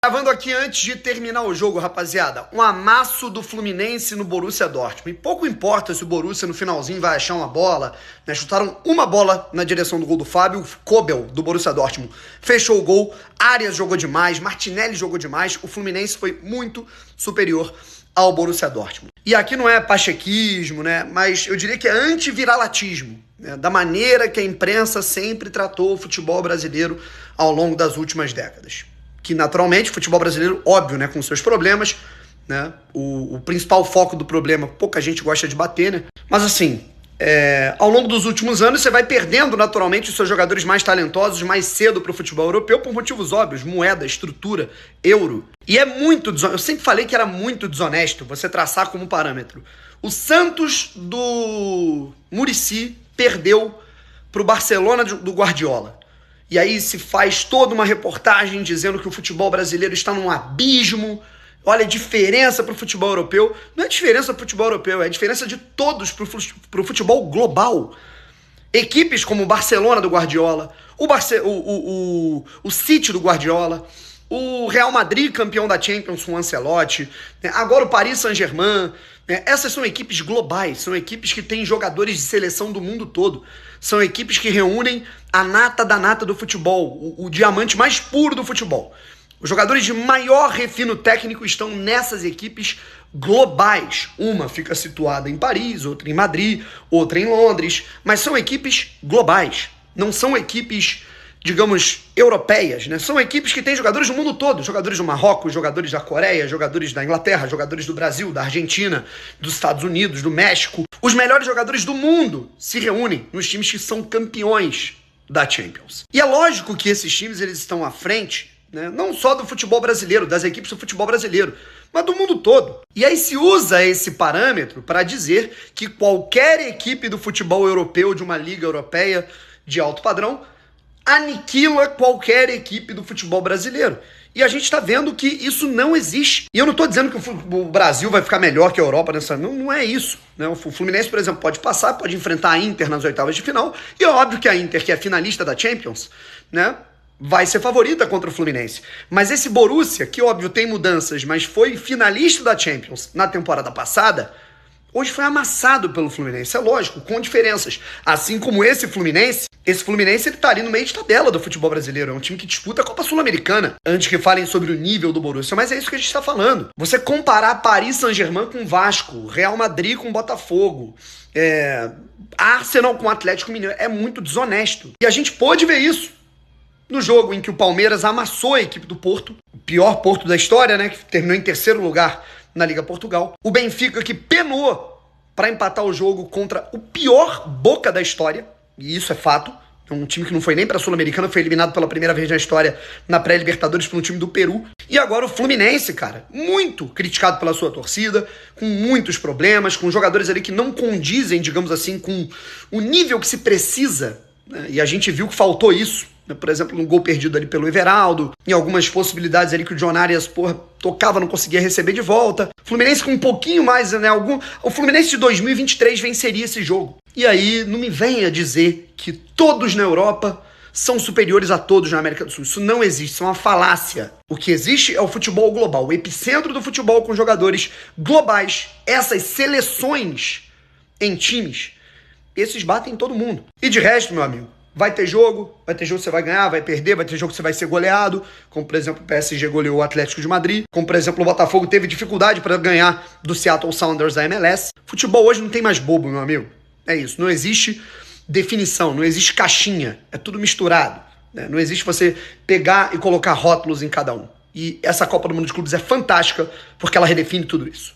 Gravando aqui antes de terminar o jogo, rapaziada, um amasso do Fluminense no Borussia Dortmund. E pouco importa se o Borussia no finalzinho vai achar uma bola, né? Chutaram uma bola na direção do gol do Fábio, Kobel, do Borussia Dortmund, fechou o gol, Arias jogou demais, Martinelli jogou demais, o Fluminense foi muito superior ao Borussia Dortmund. E aqui não é pachequismo, né? Mas eu diria que é antiviralatismo, né? Da maneira que a imprensa sempre tratou o futebol brasileiro ao longo das últimas décadas. Que naturalmente, o futebol brasileiro, óbvio, né, com seus problemas, né, o principal foco do problema, pouca gente gosta de bater, né, mas assim, ao longo dos últimos anos, você vai perdendo naturalmente os seus jogadores mais talentosos mais cedo para o futebol europeu por motivos óbvios, moeda, estrutura, euro, e é muito desonesto, eu sempre falei que era muito desonesto você traçar como parâmetro. O Santos do Muricy perdeu para o Barcelona do Guardiola. E aí se faz toda uma reportagem dizendo que o futebol brasileiro está num abismo. Olha a diferença para o futebol europeu. Não é diferença para o futebol europeu, é a diferença de todos para o futebol global. Equipes como o Barcelona do Guardiola, o City do Guardiola, o Real Madrid campeão da Champions com o Ancelotti, né? Agora o Paris Saint-Germain. Essas são equipes globais, são equipes que têm jogadores de seleção do mundo todo. São equipes que reúnem a nata da nata do futebol, o diamante mais puro do futebol. Os jogadores de maior refino técnico estão nessas equipes globais. Uma fica situada em Paris, outra em Madrid, outra em Londres, mas são equipes globais. Não são equipes, digamos, europeias, né? São equipes que têm jogadores do mundo todo, jogadores do Marrocos, jogadores da Coreia, jogadores da Inglaterra, jogadores do Brasil, da Argentina, dos Estados Unidos, do México. Os melhores jogadores do mundo se reúnem nos times que são campeões da Champions. E é lógico que esses times eles estão à frente, né? Não só do futebol brasileiro, das equipes do futebol brasileiro, mas do mundo todo. E aí se usa esse parâmetro para dizer que qualquer equipe do futebol europeu, de uma liga europeia de alto padrão, aniquila qualquer equipe do futebol brasileiro. E a gente está vendo que isso não existe. E eu não estou dizendo que o Brasil vai ficar melhor que a Europa nessa... Não é isso, né? O Fluminense, por exemplo, pode passar, pode enfrentar a Inter nas oitavas de final. E é óbvio que a Inter, que é finalista da Champions, né, vai ser favorita contra o Fluminense. Mas esse Borussia, que óbvio tem mudanças, mas foi finalista da Champions na temporada passada, hoje foi amassado pelo Fluminense. É lógico, com diferenças. Assim como esse Fluminense ele tá ali no meio de tabela do futebol brasileiro. É um time que disputa a Copa Sul-Americana. Antes que falem sobre o nível do Borussia. Mas é isso que a gente tá falando. Você comparar Paris Saint-Germain com Vasco, Real Madrid com Botafogo, Arsenal com Atlético Mineiro, é muito desonesto. E a gente pôde ver isso no jogo em que o Palmeiras amassou a equipe do Porto. O pior Porto da história, né? Que terminou em terceiro lugar na Liga Portugal. O Benfica que penou para empatar o jogo contra o pior Boca da história. E isso é fato. É um time que não foi nem para a Sul-Americana, foi eliminado pela primeira vez na história na pré-Libertadores por um time do Peru. E agora o Fluminense, cara, muito criticado pela sua torcida, com muitos problemas, com jogadores ali que não condizem, digamos assim, com o nível que se precisa, né? E a gente viu que faltou isso, né? Por exemplo, no gol perdido ali pelo Everaldo, em algumas possibilidades ali que o John Arias, tocava, não conseguia receber de volta. Fluminense com um pouquinho mais, né? O Fluminense de 2023 venceria esse jogo. E aí, não me venha dizer que todos na Europa são superiores a todos na América do Sul. Isso não existe, isso é uma falácia. O que existe é o futebol global, o epicentro do futebol com jogadores globais. Essas seleções em times, esses batem todo mundo. E de resto, meu amigo, vai ter jogo que você vai ganhar, vai perder, vai ter jogo que você vai ser goleado, como por exemplo o PSG goleou o Atlético de Madrid, como por exemplo o Botafogo teve dificuldade para ganhar do Seattle Sounders da MLS. Futebol hoje não tem mais bobo, meu amigo. É isso, não existe definição, não existe caixinha, é tudo misturado, né? Não existe você pegar e colocar rótulos em cada um. E essa Copa do Mundo de Clubes é fantástica porque ela redefine tudo isso.